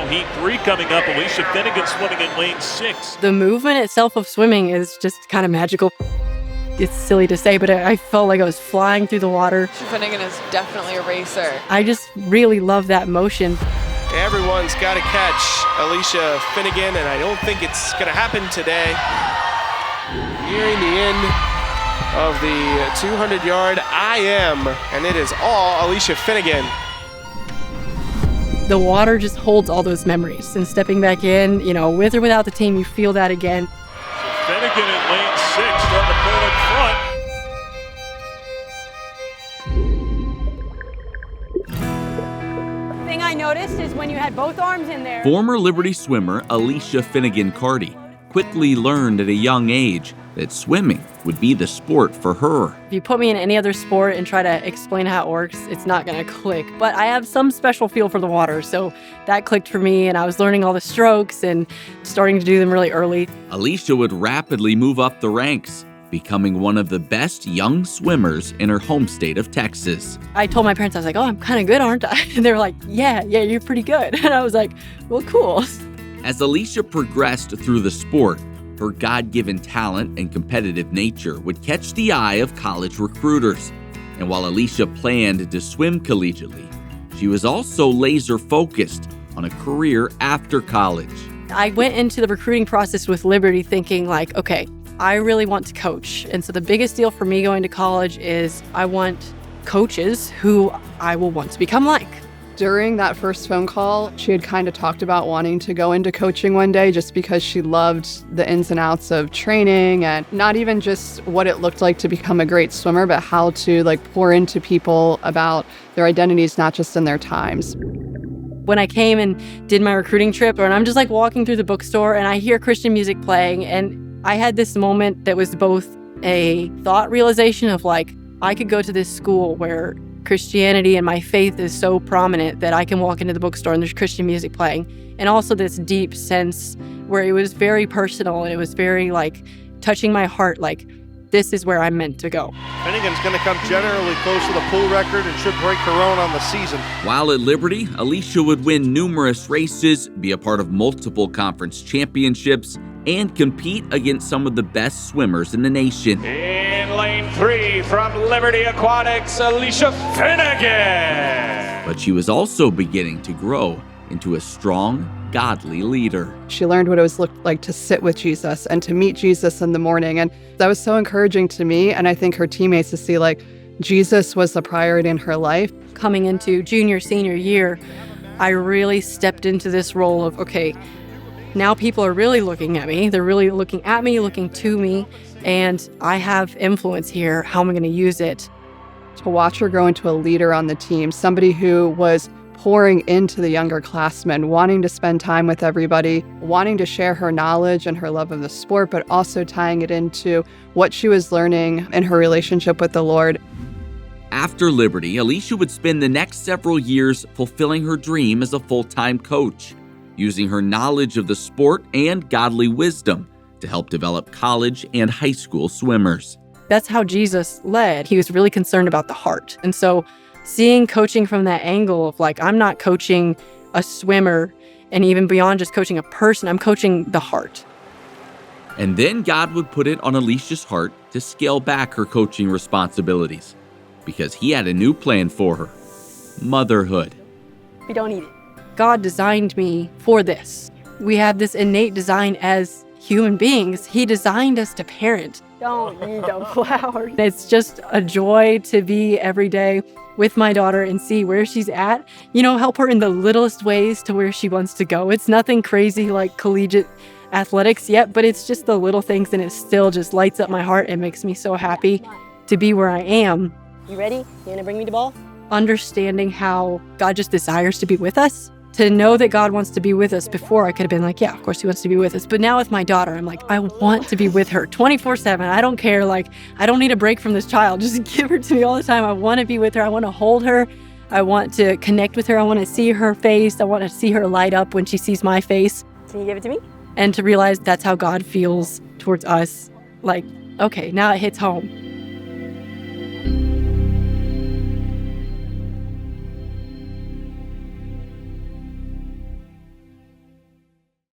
Heat 3 coming up. Alicia Finnigan swimming in lane 6. The movement itself of swimming is just kind of magical. It's silly to say, but I felt like I was flying through the water. Finnigan is definitely a racer. I just really love that motion. Everyone's got to catch Alicia Finnigan, and I don't think it's going to happen today. Nearing the end of the 200-yard IM, and it is all Alicia Finnigan. The water just holds all those memories. And stepping back in, with or without the team, you feel that again. Finnigan in lane 6 starting to pull in front. The thing I noticed is when you had both arms in there. Former Liberty swimmer Alicia Finnigan Cardie quickly learned at a young age that swimming would be the sport for her. If you put me in any other sport and try to explain how it works, it's not going to click. But I have some special feel for the water, so that clicked for me, and I was learning all the strokes and starting to do them really early. Alicia would rapidly move up the ranks, becoming one of the best young swimmers in her home state of Texas. I told my parents, I was like, oh, I'm kind of good, aren't I? And they were like, yeah, you're pretty good. And I was like, well, cool. As Alicia progressed through the sport, her God-given talent and competitive nature would catch the eye of college recruiters. And while Alicia planned to swim collegiately, she was also laser-focused on a career after college. I went into the recruiting process with Liberty thinking like, okay, I really want to coach. And so the biggest deal for me going to college is I want coaches who I will want to become like. During that first phone call, she had kind of talked about wanting to go into coaching one day just because she loved the ins and outs of training, and not even just what it looked like to become a great swimmer, but how to pour into people about their identities, not just in their times. When I came and did my recruiting trip, and I'm just walking through the bookstore and I hear Christian music playing, and I had this moment that was both a thought realization of I could go to this school where Christianity and my faith is so prominent that I can walk into the bookstore and there's Christian music playing. And also this deep sense where it was very personal and it was very touching my heart, this is where I'm meant to go. Finnigan's going to come generally close to the pool record and should break her own on the season. While at Liberty, Alicia would win numerous races, be a part of multiple conference championships, and compete against some of the best swimmers in the nation. In lane 3 from Liberty Aquatics, Alicia Finnigan. But she was also beginning to grow into a strong, godly leader. She learned what it was looked like to sit with Jesus and to meet Jesus in the morning. And that was so encouraging to me. And I think her teammates to see Jesus was a priority in her life. Coming into junior, senior year, I really stepped into this role of, okay, now people are really looking at me. They're really looking at me, looking to me, and I have influence here. How am I going to use it? To watch her grow into a leader on the team, somebody who was pouring into the younger classmen, wanting to spend time with everybody, wanting to share her knowledge and her love of the sport, but also tying it into what she was learning in her relationship with the Lord. After Liberty, Alicia would spend the next several years fulfilling her dream as a full-time coach, using her knowledge of the sport and godly wisdom to help develop college and high school swimmers. That's how Jesus led. He was really concerned about the heart. And so seeing coaching from that angle of I'm not coaching a swimmer, and even beyond just coaching a person, I'm coaching the heart. And then God would put it on Alicia's heart to scale back her coaching responsibilities because he had a new plan for her: motherhood. We don't eat it. God designed me for this. We have this innate design as human beings. He designed us to parent. Don't eat the flowers. It's just a joy to be every day with my daughter and see where she's at. Help her in the littlest ways to where she wants to go. It's nothing crazy like collegiate athletics yet, but it's just the little things, and it still just lights up my heart and makes me so happy to be where I am. You ready? You gonna bring me the ball? Understanding how God just desires to be with us. To know that God wants to be with us. Before I could have been yeah, of course he wants to be with us. But now with my daughter, I'm I want to be with her 24/7. I don't care. I don't need a break from this child. Just give her to me all the time. I want to be with her. I want to hold her. I want to connect with her. I want to see her face. I want to see her light up when she sees my face. Can you give it to me? And to realize that's how God feels towards us. Okay, now it hits home.